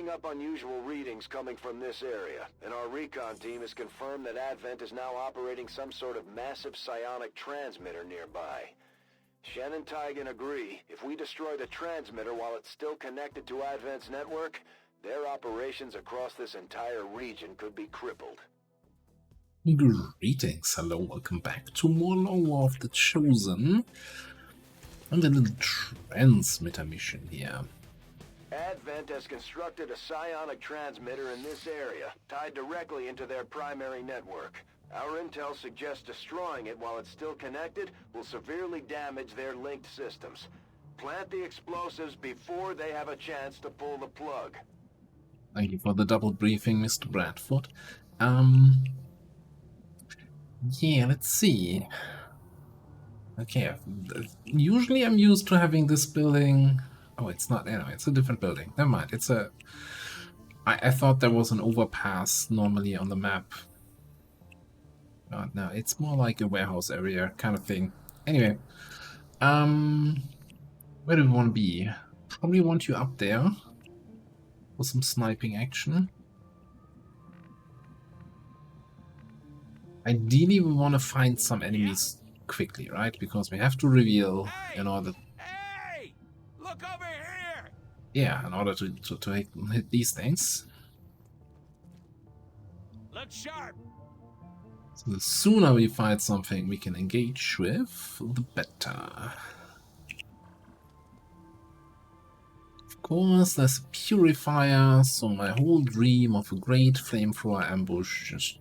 picking up unusual readings coming from this area, and our recon team has confirmed that Advent is now operating some sort of massive psionic transmitter nearby. Shen and Tygan agree, if we destroy the transmitter while it's still connected to Advent's network, their operations across this entire region could be crippled. Greetings, hello, welcome back to more Law of the Chosen. And a little transmitter mission here. Advent has constructed a psionic transmitter in this area, tied directly into their primary network. Our intel suggests destroying it while it's still connected will severely damage their linked systems. Plant the explosives before they have a chance to pull the plug. Thank you for the double briefing, Mr. Bradford. Yeah, let's see. Okay, usually I'm used to having this building. Oh, it's not, anyway, it's a different building. Never mind, it's a... I thought there was an overpass normally on the map. No, it's more like a warehouse area kind of thing. Anyway, where do we want to be? Probably want you up there for some sniping action. Ideally, we want to find some enemies quickly, right? Because we have to reveal in order... Hey! Look over here! Yeah, in order to hit these things. Look sharp! So the sooner we find something we can engage with, the better. Of course, there's a purifier, so my whole dream of a great flamethrower ambush just...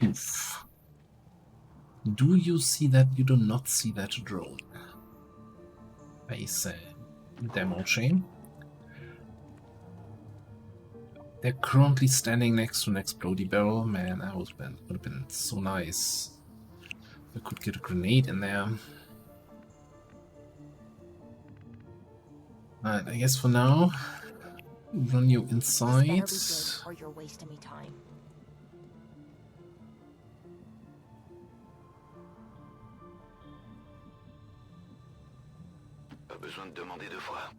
Oof. Do you see that? You do not see that drone. Face demo chain. They're currently standing next to an explodey barrel. Man, that would have been so nice. I could get a grenade in there. Alright, I guess for now, run you inside. Or you're wasting me time. Pas besoin de demander deux fois.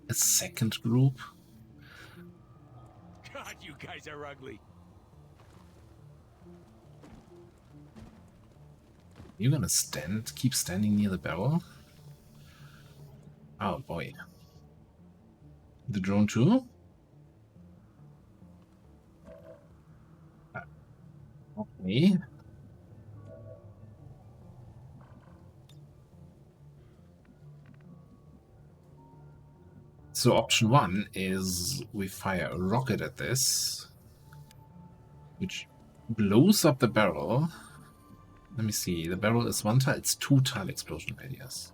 A second group. God, you guys are ugly. You're gonna keep standing near the barrel? Oh boy. The drone too? Okay. So option one is we fire a rocket at this, which blows up the barrel. Let me see, the barrel is one tile, it's 2 tile explosion radius.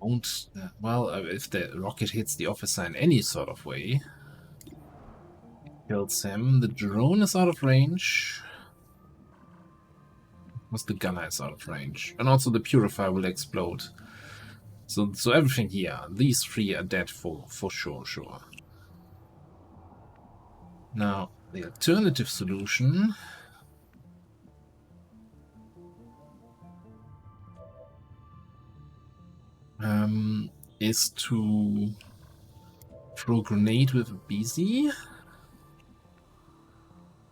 Won't, well, if the rocket hits the officer in any sort of way, kills him. The drone is out of range. Because the gunner is out of range. And also the purifier will explode. So everything here, these 3 are dead for sure. Now, the alternative solution is to throw a grenade with a BZ.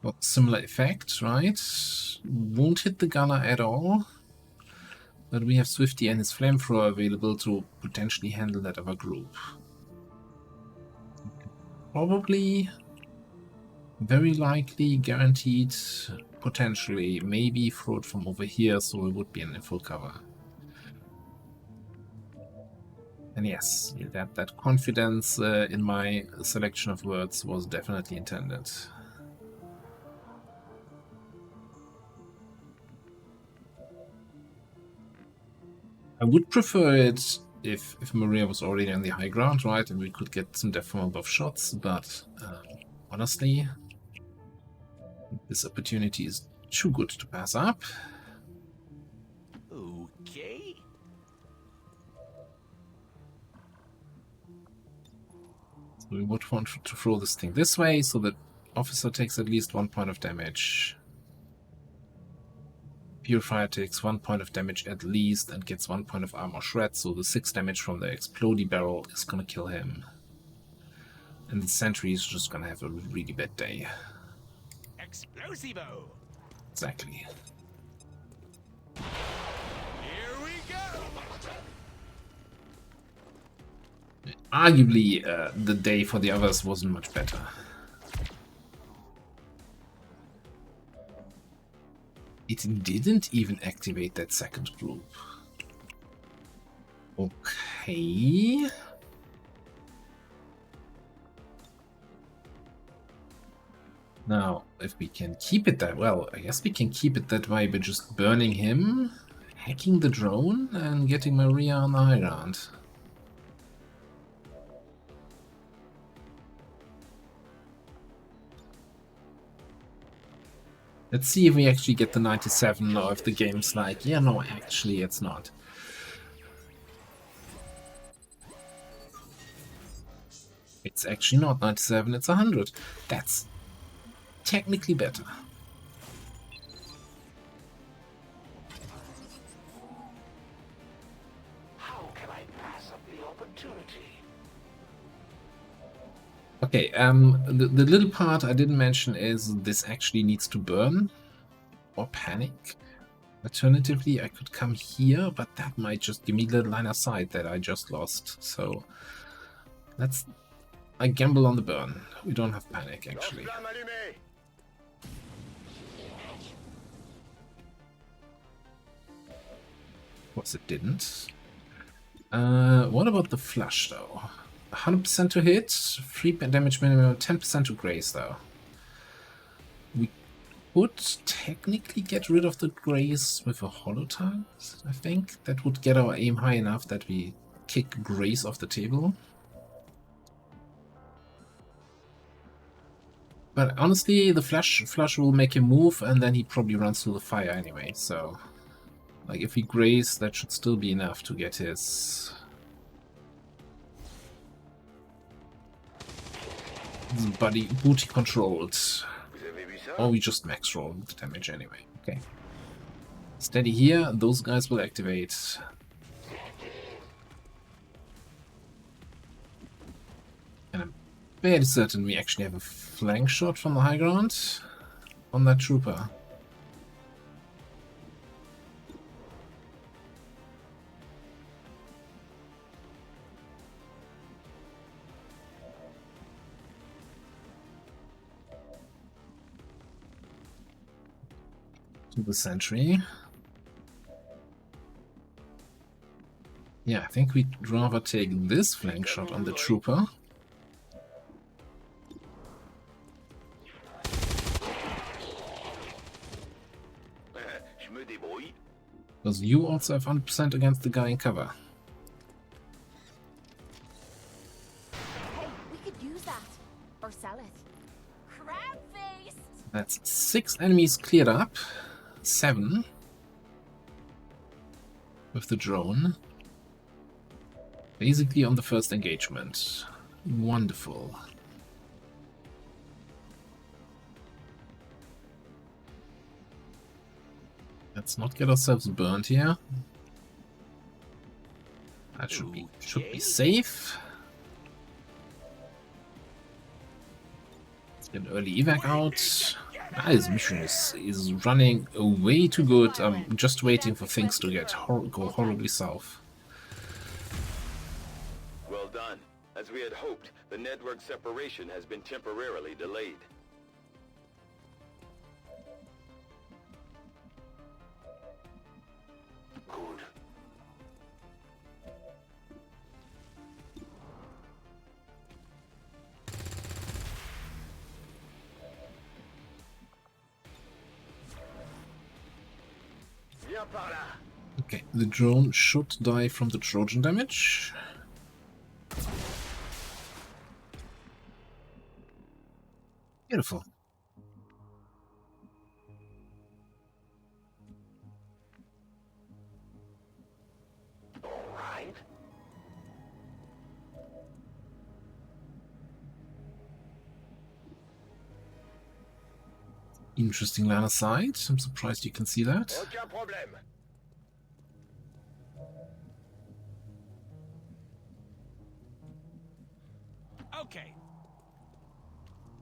Got similar effect, right? Won't hit the gunner at all. But we have Swifty and his flamethrower available to potentially handle that other group. Probably, very likely, guaranteed, potentially, maybe throw it from over here so we would be in full cover. And yes, that confidence in my selection of words was definitely intended. I would prefer it if Maria was already on the high ground, right, and we could get some death from above shots, but honestly, this opportunity is too good to pass up. Okay. So we would want to throw this thing this way, so that officer takes at least 1 point of damage. Purifier takes 1 point of damage at least and gets 1 point of armor shred, so the 6 damage from the explodey barrel is gonna kill him. And the sentry is just gonna have a really bad day. Explosivo! Exactly. Here we go! Arguably, the day for the others wasn't much better. It didn't even activate that second group. Okay. Now, if we can keep it that well, I guess we can keep it that way by just burning him, hacking the drone, and getting Maria on the high ground. Let's see if we actually get the 97 or if the game's like, yeah, no, actually it's not. It's actually not 97, it's 100. That's technically better. How can I pass up the opportunity? Okay, the little part I didn't mention is this actually needs to burn or panic. Alternatively, I could come here, but that might just give me the line of sight that I just lost. So I gamble on the burn. We don't have panic actually. Of course it didn't. What about the flush though? 100% to hit, 3 damage minimum, 10% to graze though. We could technically get rid of the graze with a hollow target, I think. That would get our aim high enough that we kick graze off the table. But honestly, the flush will make him move and then he probably runs through the fire anyway, so... Like, if we graze, that should still be enough to get his booty controlled. Or we just max roll the damage anyway. Okay. Steady here, those guys will activate. And I'm very certain we actually have a flank shot from the high ground on that trooper. To the sentry. Yeah, I think we'd rather take this flank shot on the trooper. Because you also have 100% against the guy in cover. Hey, we could use that. Or sell it. Crab face! That's 6 enemies cleared up. 7. With the drone. Basically on the first engagement. Wonderful. Let's not get ourselves burned here. That should be safe. Let's get an early evac out. His mission is running way too good. I'm just waiting for things to go horribly south. Well done. As we had hoped, the network separation has been temporarily delayed. Good. Okay, the drone should die from the Trojan damage. Beautiful. All right. Interesting line of sight. I'm surprised you can see that. Aucun problème. Okay.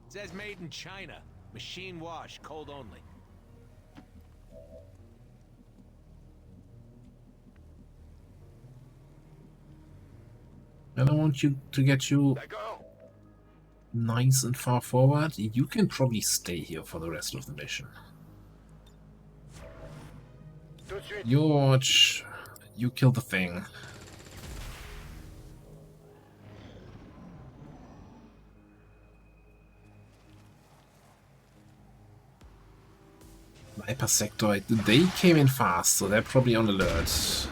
It says made in China. Machine wash, cold only. And I want you to get you D'accord. nice and far forward. You can probably stay here for the rest of the mission. Tout de suite. George, you kill the thing. Sniper sector, they came in fast, so they're probably on alert.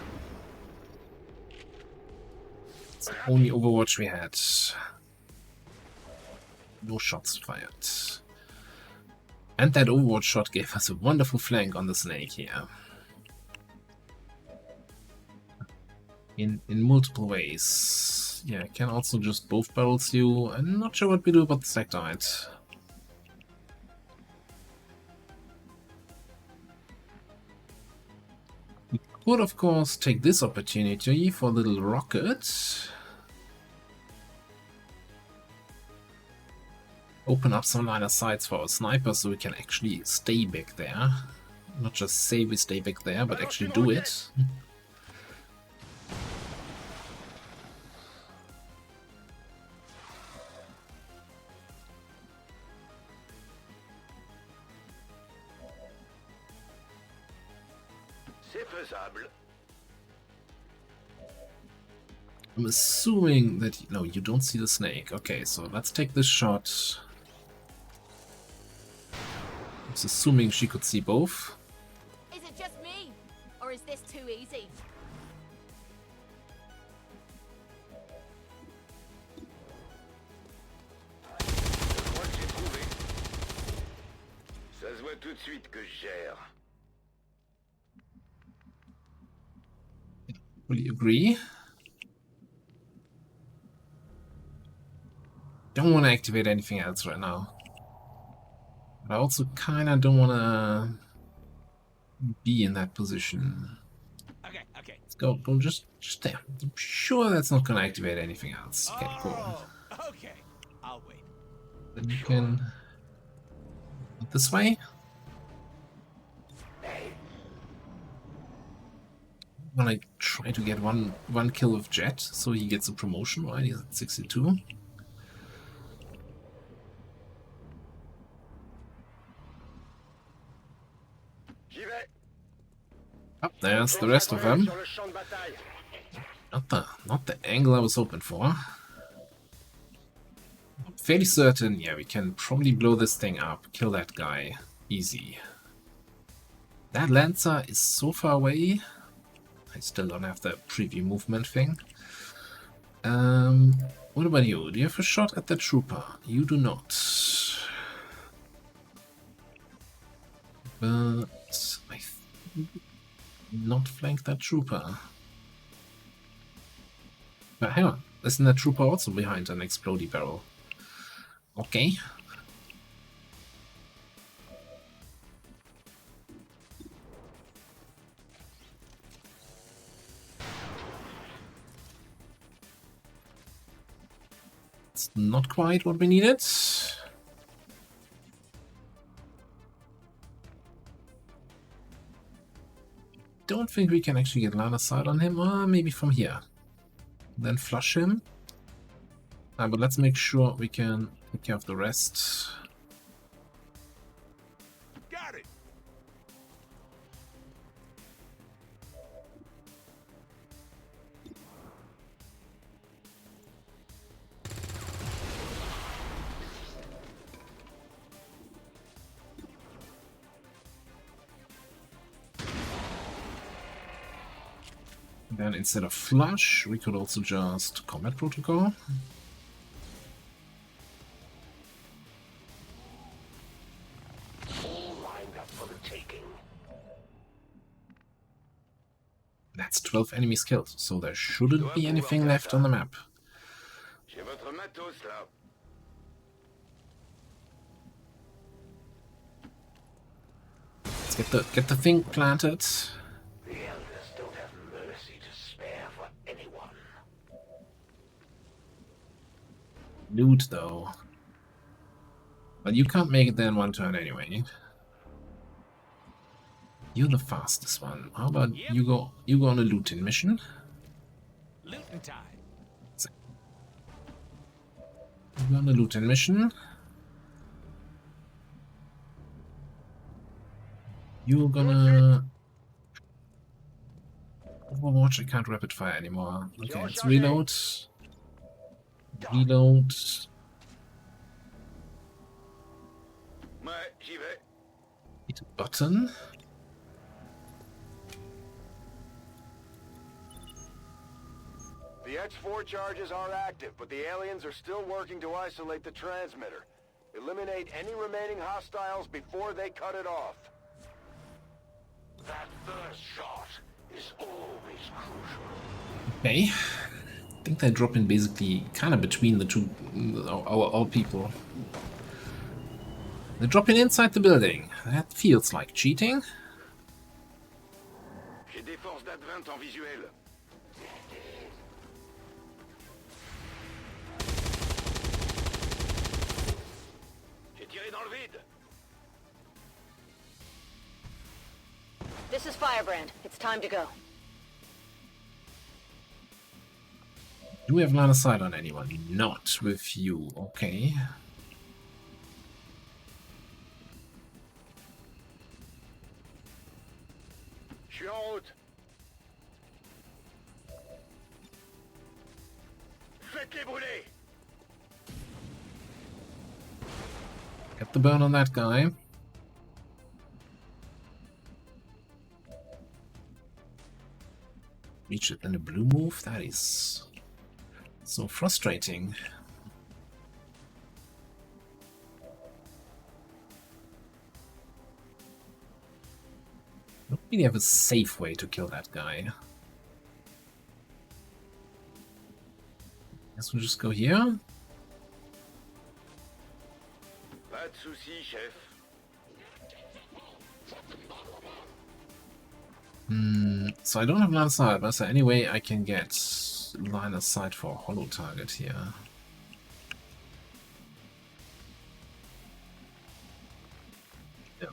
It's the only Overwatch we had. No shots fired. And that Overwatch shot gave us a wonderful flank on the snake here. In multiple ways. Yeah, I can also just both barrels you. I'm not sure what we do about the sectorite. We could, of course, take this opportunity for a little rocket. Open up some line of sights for our sniper so we can actually stay back there. Not just say we stay back there, but actually do it. C'est faisable. I'm assuming that... No, you don't see the snake. Okay, so let's take this shot. I was assuming she could see both. Is it just me? Or is this too easy? Je crois que j'ai trouvé. Ça se voit tout de suite que je gère. Fully agree. Don't want to activate anything else right now. But I also kind of don't want to be in that position. Okay, okay. Let's go just there. I'm sure that's not going to activate anything else. Okay, cool. Oh, okay. I'll wait. Then you can... this way? When I try to get one kill with Jet, so he gets a promotion, right? He's at 62. J'y vais. Up there's the rest of them. Sur le champ de bataille. Not the angle I was hoping for. I'm fairly certain, yeah, we can probably blow this thing up, kill that guy, easy. That Lancer is so far away. I still don't have the preview movement thing. What about you? Do you have a shot at the trooper? You do not. But I not flank that trooper. But hang on, isn't that trooper also behind an explodey barrel? Okay. It's not quite what we needed. Don't think we can actually get line of sight on him, or maybe from here. Then flush him. But let's make sure we can take care of the rest. Got it. Then instead of flush, we could also just combat protocol. All lined up for the taking. That's 12 enemies killed, so there shouldn't be anything left on the map. J'ai votre matos là. Get the thing planted. The elders don't have mercy to spare for anyone. Loot though. But you can't make it there in one turn anyway. You're the fastest one. How about you go on a looting mission? Looting time. You go on a looting mission. You're gonna Overwatch. I can't rapid fire anymore. Okay, let's reload. Reload. Ouais, j'y vais. Hit a button. The X4 charges are active, but the aliens are still working to isolate the transmitter. Eliminate any remaining hostiles before they cut it off. That first shot is always crucial. Okay. I think they drop in basically kind of between the two, our people. They're dropping inside the building. That feels like cheating. J'ai des forces d'Advent en visuel. J'ai tiré dans le vide. This is Firebrand. It's time to go. Do we have line of sight on anyone? Not with you. Okay. Je suis en route. Faites-les brûler. Get the burn on that guy. Reach it in a blue move? That is so frustrating. Don't really have a safe way to kill that guy. Guess we'll just go here. Pas de soucis, chef. So I don't have line of sight, but is there any way I can get line of sight for a hollow target here? Yeah.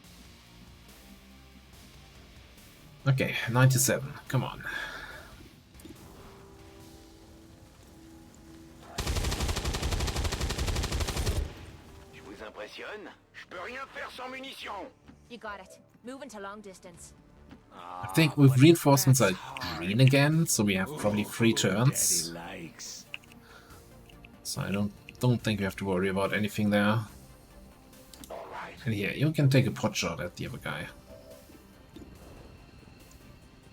Okay, 97. Come on. Je vous impressionne? Je peux rien faire sans munitions. You got it. Moving to long distance. I think with reinforcements are green again, so we have probably 3 turns. So I don't think we have to worry about anything there. And here, you can take a pot shot at the other guy.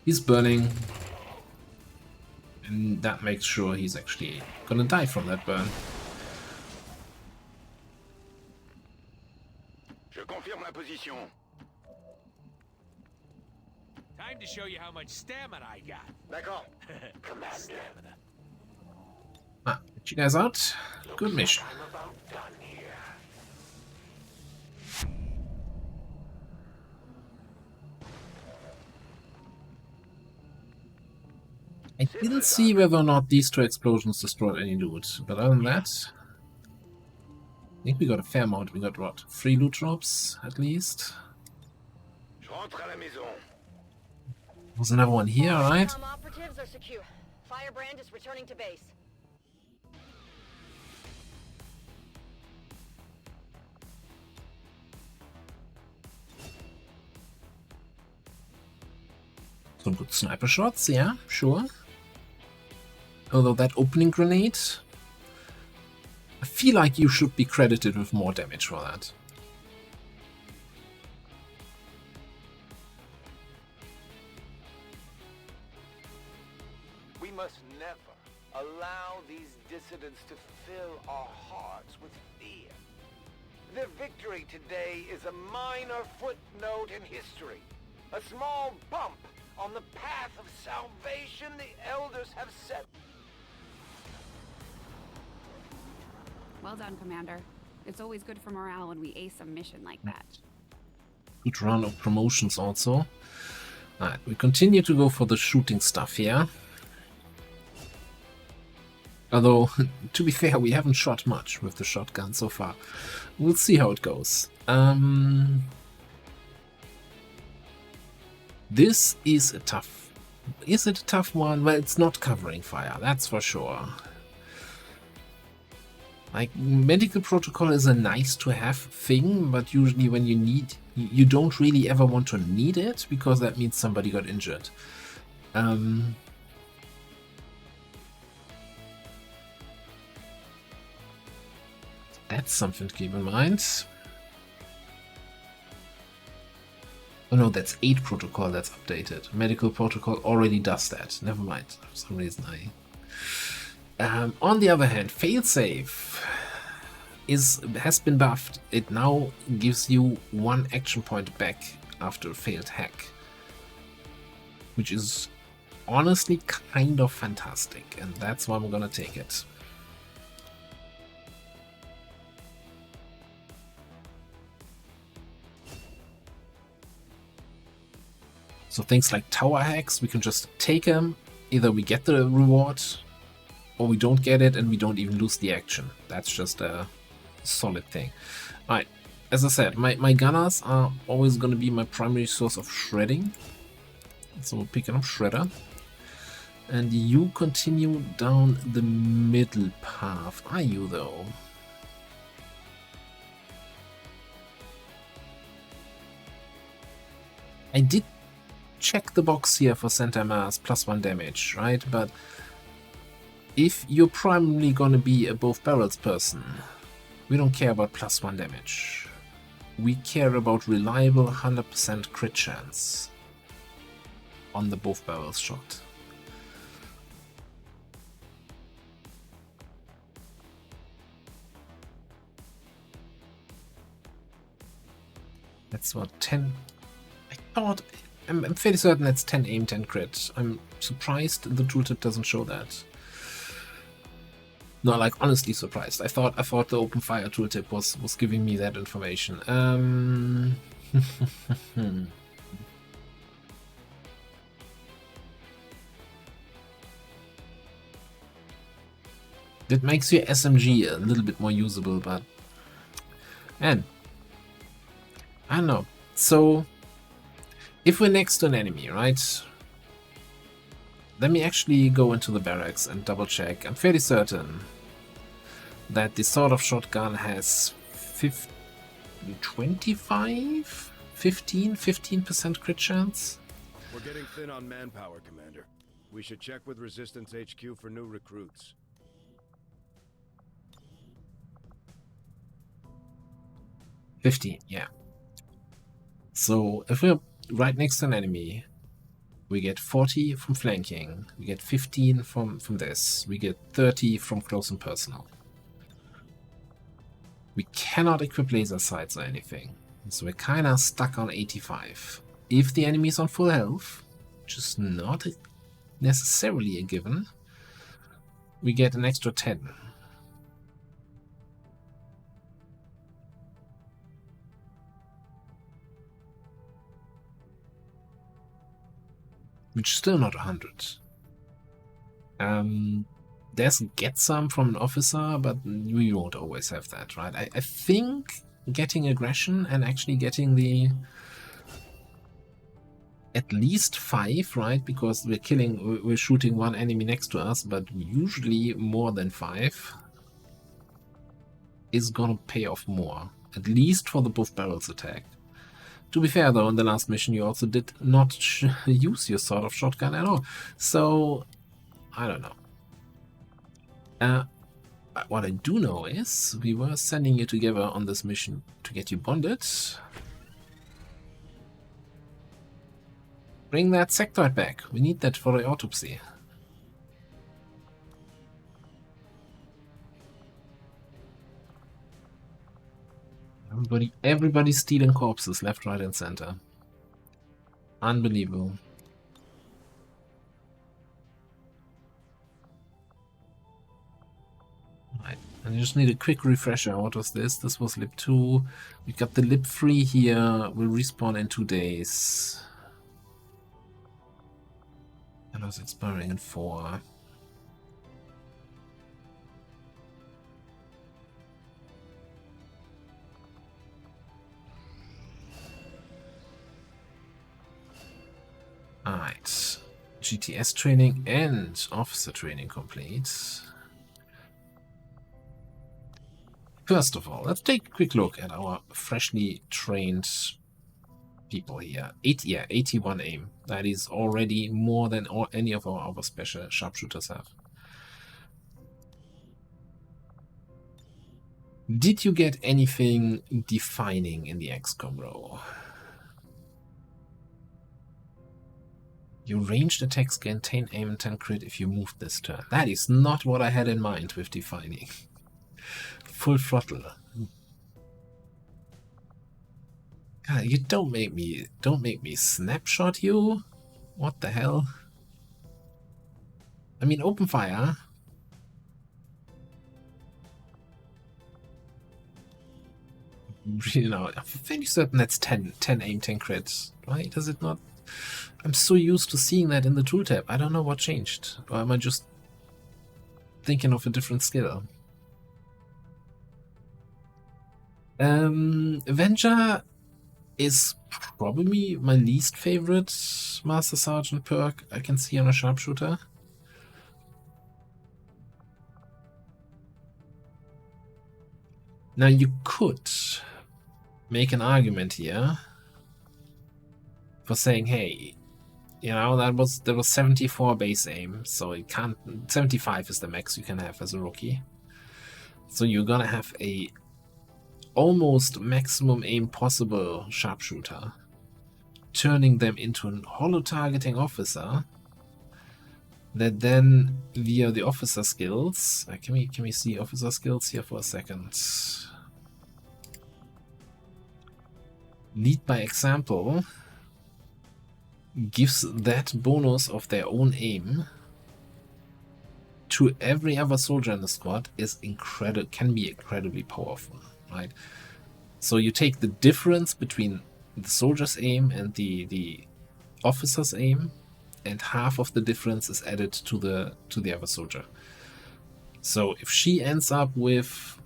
He's burning. And that makes sure he's actually gonna die from that burn. Je confirme la position. Time to show you how much stamina I got. D'accord. Commander. Stamina. Ah, get you guys out. Good mission. I'm about done here. I didn't see whether or not these 2 explosions destroyed any loot, but other than that, I think we got a fair amount. We got what? 3 loot drops at least. Je rentre à la maison. There's another one here, right? XCOM operatives are secure. Firebrand is returning to base. Some good sniper shots, yeah, sure. Although that opening grenade, I feel like you should be credited with more damage for that. We must never allow these dissidents to fill our hearts with fear. Their victory today is a minor footnote in history. A small bump on the path of salvation the elders have set. Well done, Commander. It's always good for morale when we ace a mission like that. Good round of promotions also. Alright, we continue to go for the shooting stuff here. Although, to be fair, we haven't shot much with the shotgun so far. We'll see how it goes. This is a tough... Is it a tough one? Well, it's not covering fire, that's for sure. Like, medical protocol is a nice-to-have thing, but usually when you need... You don't really ever want to need it, because that means somebody got injured. That's something to keep in mind. Oh no, that's 8 protocol that's updated. Medical protocol already does that. Never mind. For some reason on the other hand, failsafe has been buffed. It now gives you 1 action point back after a failed hack, which is honestly kind of fantastic, and that's why I'm gonna take it. So things like tower hacks, we can just take them. Either we get the reward, or we don't get it and we don't even lose the action. That's just a solid thing. Alright, as I said, my gunners are always going to be my primary source of shredding. So we're picking up Shredder. And you continue down the middle path. Are you, though? I did check the box here for Center Mass +1 damage, right? But if you're primarily gonna be a both barrels person, we don't care about +1 damage. We care about reliable 100% crit chance on the both barrels shot. That's what, 10... I thought... I'm fairly certain that's 10 aim, 10 crit. I'm surprised the tooltip doesn't show that. No, like, honestly surprised. I thought the open fire tooltip was giving me that information. That makes your SMG a little bit more usable, but... Man. I don't know. So... If we're next to an enemy, right? Let me actually go into the barracks and double check. I'm fairly certain that the sort of shotgun has 15% crit chance. We're getting thin on manpower, Commander. We should check with Resistance HQ for new recruits. Yeah. So if we're right next to an enemy, we get 40 from flanking, we get 15 from this, we get 30 from close and personal. We cannot equip laser sights or anything, so we're kind of stuck on 85. If the enemy is on full health, which is not necessarily a given, we get an extra 10. Which is still not 100. There's get some from an officer, but we won't always have that, right? I think getting aggression and actually getting the at least 5, right? Because we're shooting one enemy next to us, but usually more than 5 is gonna pay off more, at least for the both barrels attack. To be fair, though, in the last mission you also did not use your sort of shotgun at all. So, I don't know. What I do know is we were sending you together on this mission to get you bonded. Bring that sectoid back. We need that for the autopsy. Everybody's stealing corpses left, right, and center. Unbelievable. Right. And I just need a quick refresher. What was this? This was lib 2. We got the lib 3 here. Will respawn in 2 days. And I was expiring in 4. Alright. GTS training and officer training complete. First of all, let's take a quick look at our freshly trained people here. 81 aim. That is already more than any of our other special sharpshooters have. Did you get anything defining in the XCOM role? Your ranged attacks gain 10 aim and 10 crit if you move this turn. That is not what I had in mind with defining. Full throttle. God, you don't make me snapshot you. What the hell? I mean, open fire. You know, I'm fairly certain that's 10 aim, 10 crits, right? Is it not? I'm so used to seeing that in the tool tab. I don't know what changed. Or am I just thinking of a different skill? Avenger is probably my least favorite Master Sergeant perk I can see on a sharpshooter. Now you could make an argument here for saying, hey, you know, there was 74 base aim, so it can't. 75 is the max you can have as a rookie. So you're gonna have a almost maximum aim possible sharpshooter, turning them into a holo targeting officer that then via the officer skills, can we see officer skills here for a second? Lead by example gives that bonus of their own aim to every other soldier in the squad can be incredibly powerful, right? So you take the difference between the soldier's aim and the officer's aim, and half of the difference is added to the other soldier. So if she ends up with,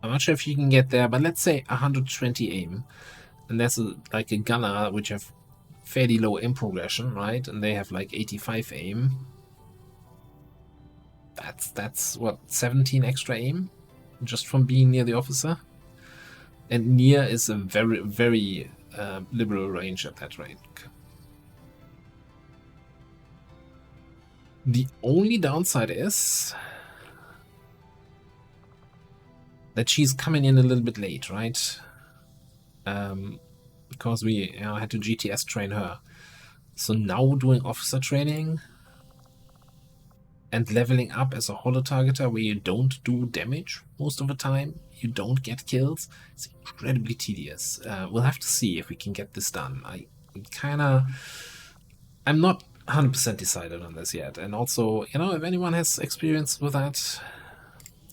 I'm not sure if you can get there, but let's say 120 aim, and that's like a gunner which have fairly low aim progression, right? And they have like 85 aim. That's what, 17 extra aim just from being near the officer. And near is a very, very liberal range at that rank. The only downside is that she's coming in a little bit late, right? Because we had to GTS train her. So now doing officer training and leveling up as a holo targeter where you don't do damage most of the time, you don't get kills, it's incredibly tedious. We'll have to see if we can get this done. I'm not 100% decided on this yet. And also, you know, if anyone has experience with that,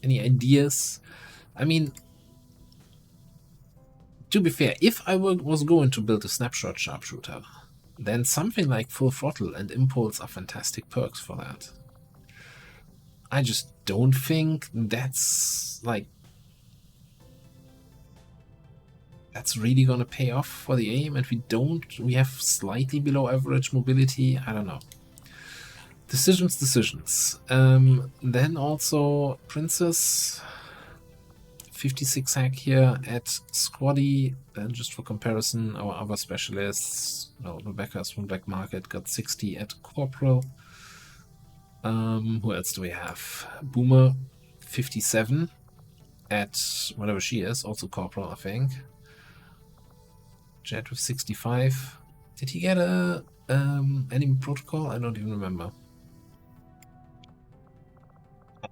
any ideas, I mean, to be fair, if I was going to build a snapshot sharpshooter, then something like full throttle and impulse are fantastic perks for that. I just don't think that's really gonna pay off for the aim, and we have slightly below average mobility. I don't know. Decisions. Then also Princess 56 hack here at Squaddy. Then just for comparison, our other specialists, Rebecca's from Black Market got 60 at Corporal. Who else do we have? Boomer 57 at whatever she is, also Corporal, I think. Jet with 65. Did he get a enemy protocol? I don't even remember.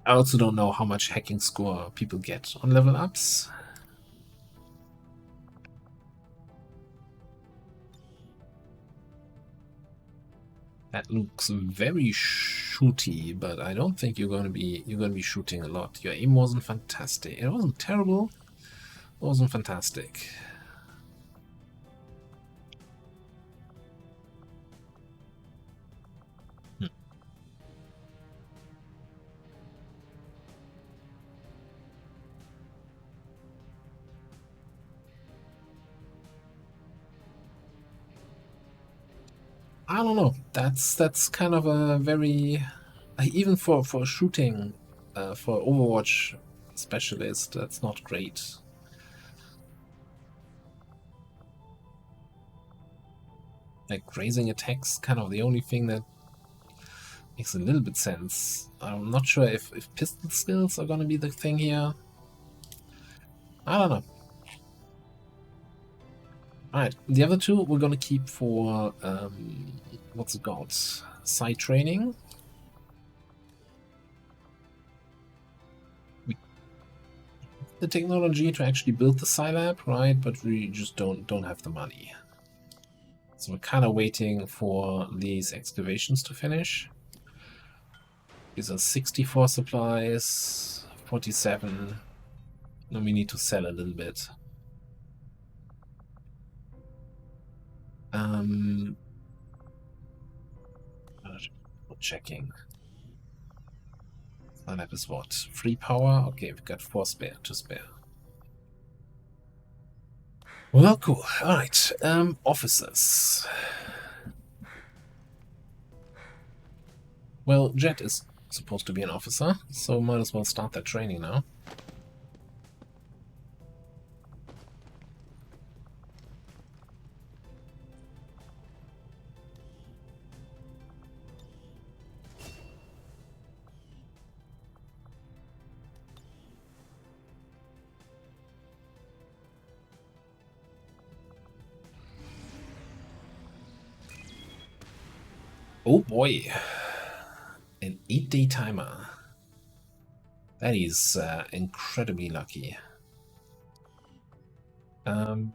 I also don't know how much hacking score people get on level ups. That looks very shooty, but I don't think you're gonna be shooting a lot. Your aim wasn't fantastic. It wasn't terrible. It wasn't fantastic. I don't know. That's kind of a very even for shooting for Overwatch specialist. That's not great. Like grazing attacks, kind of the only thing that makes a little bit sense. I'm not sure if pistol skills are gonna be the thing here. I don't know. Alright, the other two we're gonna keep for what's it called? Site training. The technology to actually build the Scilab, right? But we just don't have the money. So we're kind of waiting for these excavations to finish. These are 64 supplies, 47. Then we need to sell a little bit. Checking. Scilab is what? 3 power? Okay, we've got 4 to spare. Well, cool. Alright, officers. Well, Jet is supposed to be an officer, so might as well start that training now. Oh boy, an 8-day timer. That is incredibly lucky. Who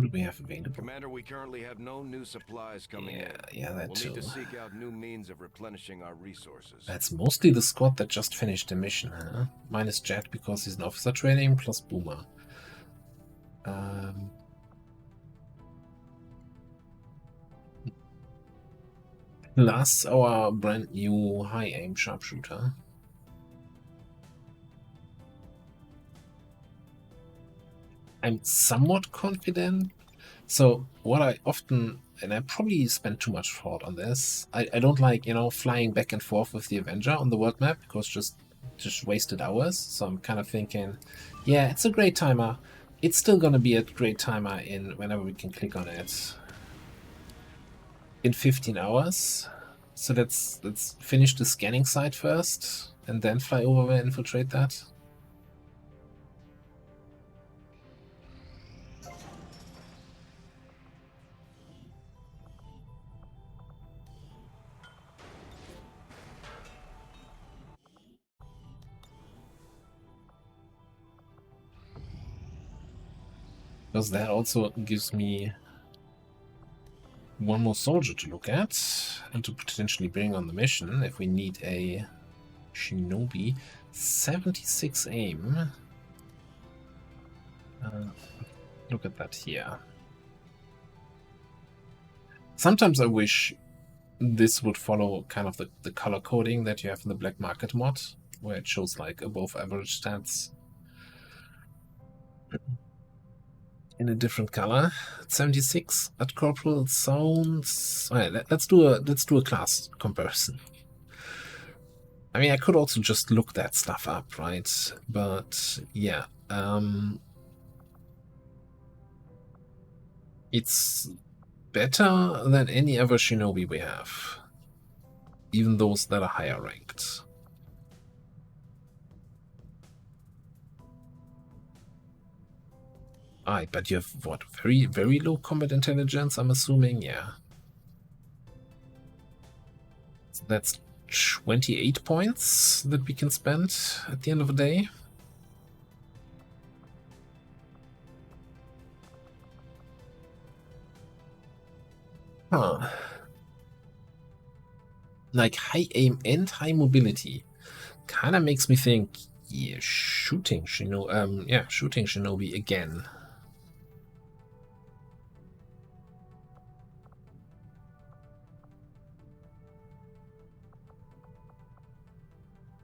do we have available? Commander, we currently have no new supplies coming in. Yeah, that we'll too. need to seek out new means of replenishing our resources. That's mostly the squad that just finished the mission, huh? Minus Jet because he's an officer training, plus Boomer. Plus our brand new high aim sharpshooter. I'm somewhat confident. So what I often, and I probably spend too much thought on this, I don't like, you know, flying back and forth with the Avenger on the world map because just wasted hours. So I'm kind of thinking, yeah, it's a great timer. It's still gonna be a great timer in whenever we can click on it. In 15 hours. So let's finish the scanning site first and then fly over and infiltrate that. Because that also gives me one more soldier to look at and to potentially bring on the mission if we need a shinobi. 76 aim. Look at that here. Sometimes I wish this would follow kind of the color coding that you have in the Black Market mod, where it shows like above average stats in a different color. 76 at corporal sounds. Right, let's do a class comparison. I mean, I could also just look that stuff up, right? But yeah, it's better than any other shinobi we have, even those that are higher ranked. Alright, but you have what? Very, very low combat intelligence, I'm assuming? Yeah. So that's 28 points that we can spend at the end of the day. Huh. like high aim and high mobility. Kind of makes me think, yeah, shooting Shinobi again.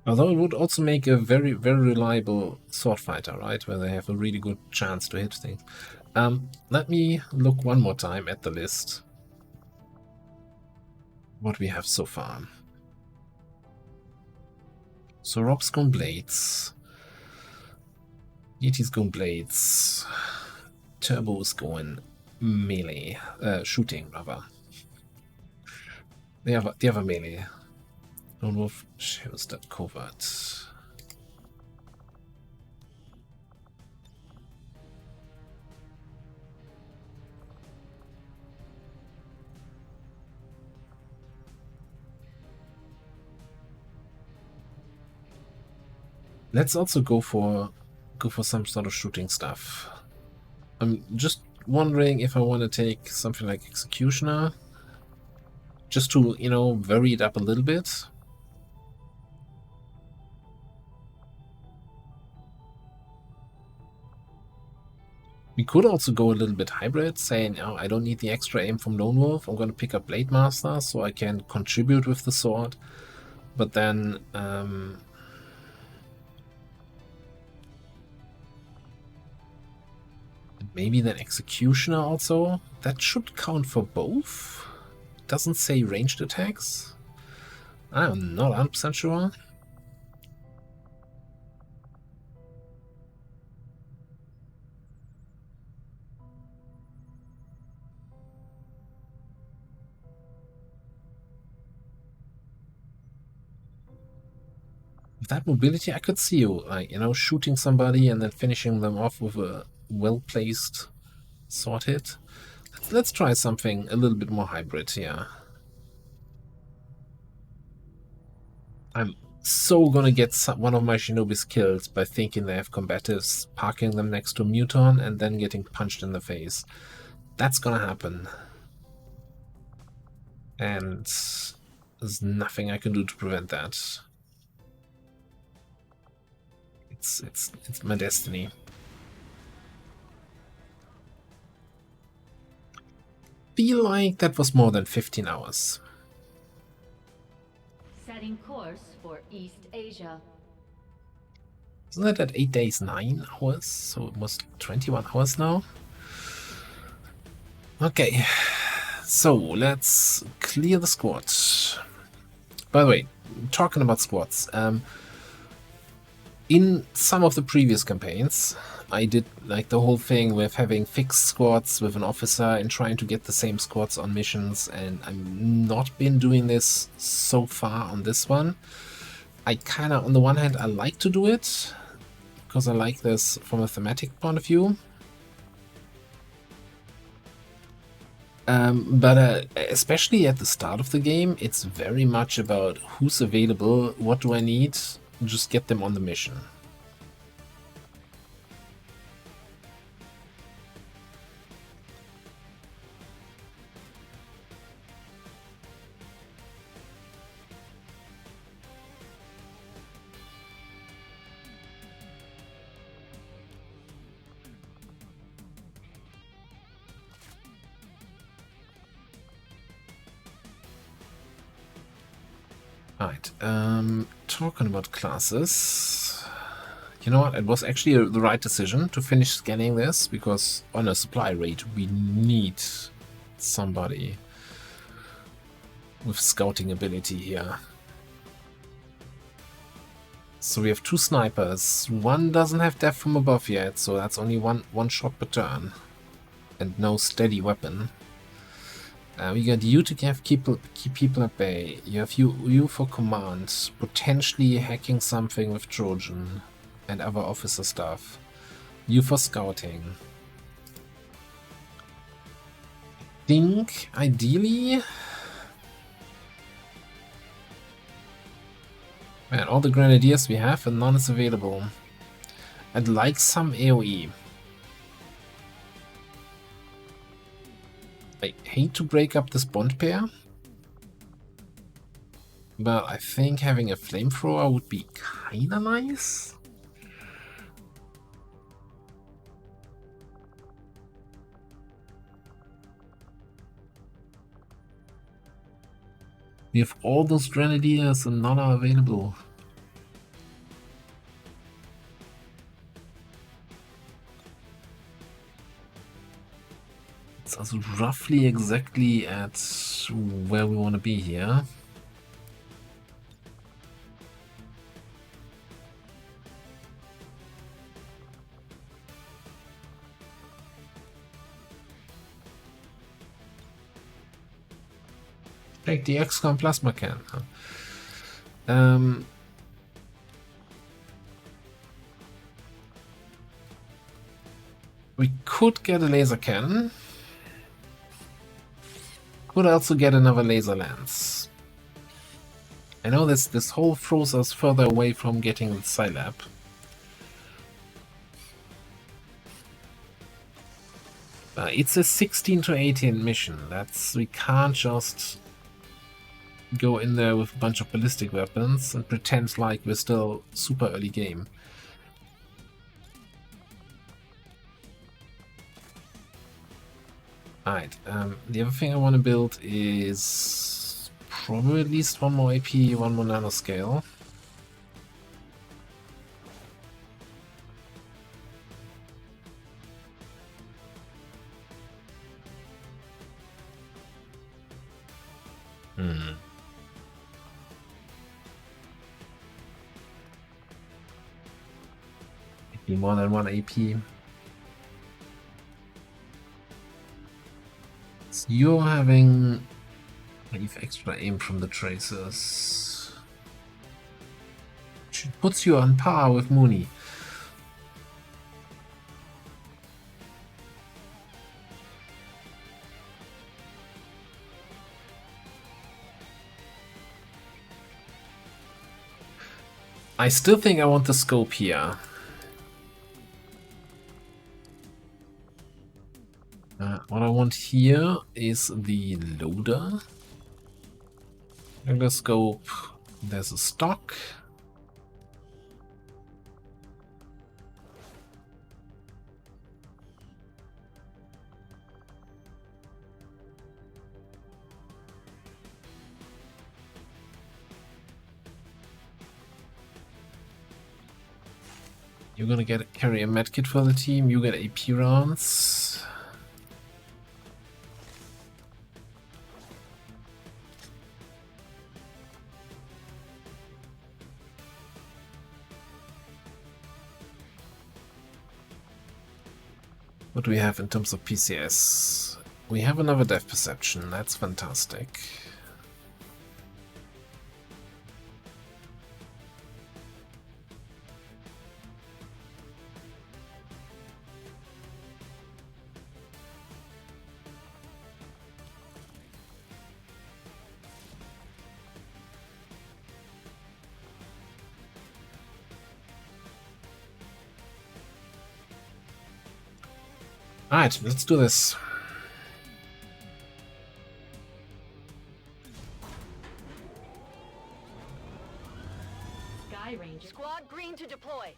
Although it would also make a very, very reliable sword fighter, right? Where they have a really good chance to hit things. Let me look one more time at the list. What we have so far. So Rob's gone blades. Yeti's going blades. Turbo's going melee. Shooting, rather. They have a melee. Lone Wolf shows that covert. Let's also go for some sort of shooting stuff. I'm just wondering if I want to take something like Executioner, just to, you know, vary it up a little bit. We could also go a little bit hybrid, saying, oh, I don't need the extra aim from Lone Wolf, I'm going to pick up Blade Master so I can contribute with the sword. But then maybe then Executioner also. That should count for both. Doesn't say ranged attacks. I'm not 100% sure. With that mobility, I could see you, like, you know, shooting somebody and then finishing them off with a well-placed sword hit. Let's try something a little bit more hybrid here. I'm so gonna get one of my Shinobis killed by thinking they have combatives, parking them next to Muton, and then getting punched in the face. That's gonna happen. And there's nothing I can do to prevent that. It's my destiny. Feel like that was more than 15 hours. Setting course for East Asia. Isn't that at 8 days, 9 hours? So it was 21 hours now. Okay, so let's clear the squad. By the way, talking about squads, in some of the previous campaigns, I did like the whole thing with having fixed squads with an officer and trying to get the same squads on missions, and I've not been doing this so far on this one. I kind of, on the one hand, I like to do it, because I like this from a thematic point of view. But especially at the start of the game, it's very much about who's available, what do I need, just get them on the mission. Alright, talking about classes, you know what, it was actually the right decision to finish scanning this, because on a supply rate we need somebody with scouting ability here. So we have 2 snipers, one doesn't have death from above yet, so that's only one shot per turn, and no steady weapon. We got you to keep people at bay. You have you for command, potentially hacking something with Trojan and other officer stuff. You for scouting. I think ideally, man, all the grenadiers we have and none is available. I'd like some AoE. I hate to break up this bond pair, but I think having a flamethrower would be kinda nice. We have all those grenadiers and none are available. It's also roughly exactly at where we want to be here. Take the XCOM plasma can. We could get a laser cannon. Could also get another laser lance. I know this hole throws us further away from getting the Scilab. It's a 16 to 18 mission. We can't just go in there with a bunch of ballistic weapons and pretend like we're still super early game. Alright, the other thing I want to build is probably at least one more AP, one more nanoscale. Maybe more than one AP. So you're having 5 extra aim from the tracers. Which puts you on par with Mooney. I still think I want the scope here. What I want here is the loader. Loader scope. There's a stock. You're gonna carry a medkit for the team. You get AP rounds. What do we have in terms of PCS? We have another depth perception. That's fantastic. Alright, let's do this. Sky Ranger. Squad green to deploy.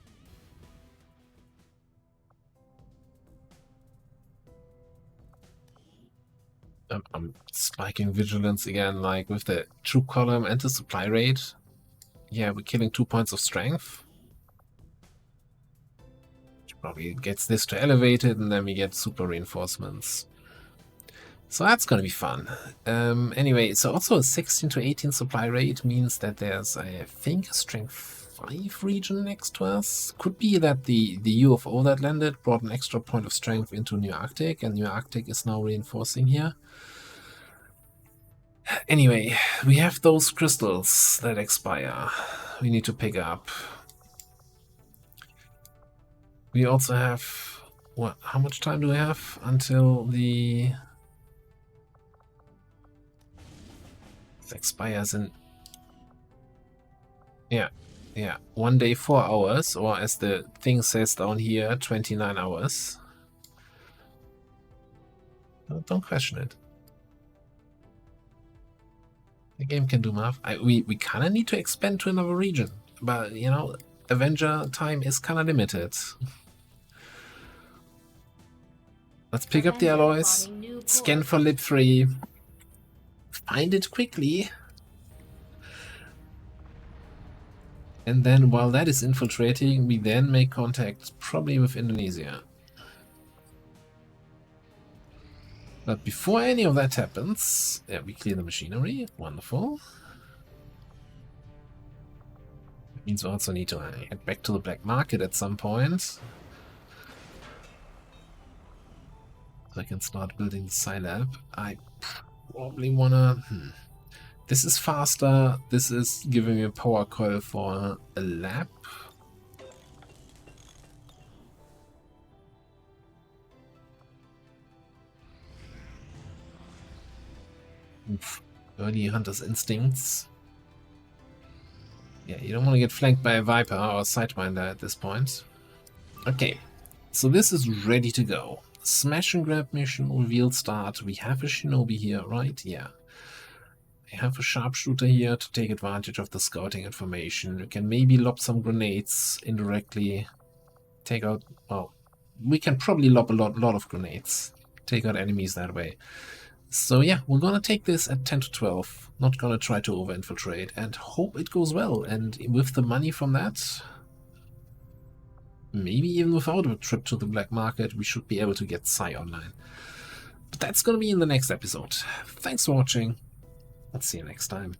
I'm spiking vigilance again, like with the troop column and the supply rate. Yeah, we're killing 2 points of strength. Probably gets this to elevated, and then we get super reinforcements. So that's gonna be fun. Anyway, so also a 16 to 18 supply rate means that there's, I think, a strength 5 region next to us. Could be that the UFO that landed brought an extra point of strength into New Arctic, and New Arctic is now reinforcing here. Anyway, we have those crystals that expire. We need to pick up. We also have, what, how much time do we have until the... It expires in... Yeah, 1 day, 4 hours, or as the thing says down here, 29 hours. Don't question it. The game can do math. We kind of need to expand to another region, but you know, Avenger time is kind of limited. Let's pick up the Avenger alloys, spawning new scan ports. for lib 3, find it quickly, and then while that is infiltrating, we then make contact probably with Indonesia. But before any of that happens, yeah, we clear the machinery. Wonderful. It means we also need to head back to the black market at some point. So I can start building the Scilab. I probably wanna... This is faster. This is giving me a power coil for a lab. Oof. Early hunter's instincts. Yeah, you don't want to get flanked by a Viper or a Sidewinder at this point. Okay, so this is ready to go. Smash and grab mission, reveal start. We have a Shinobi here, right? Yeah. We have a sharpshooter here to take advantage of the scouting information. We can maybe lob some grenades indirectly. Take out... well, we can probably lob a lot of grenades. Take out enemies that way. So yeah, we're gonna take this at 10 to 12. Not gonna try to over-infiltrate and hope it goes well. And with the money from that, maybe even without a trip to the black market, we should be able to get Psy online. But that's gonna be in the next episode. Thanks for watching. Let's see you next time.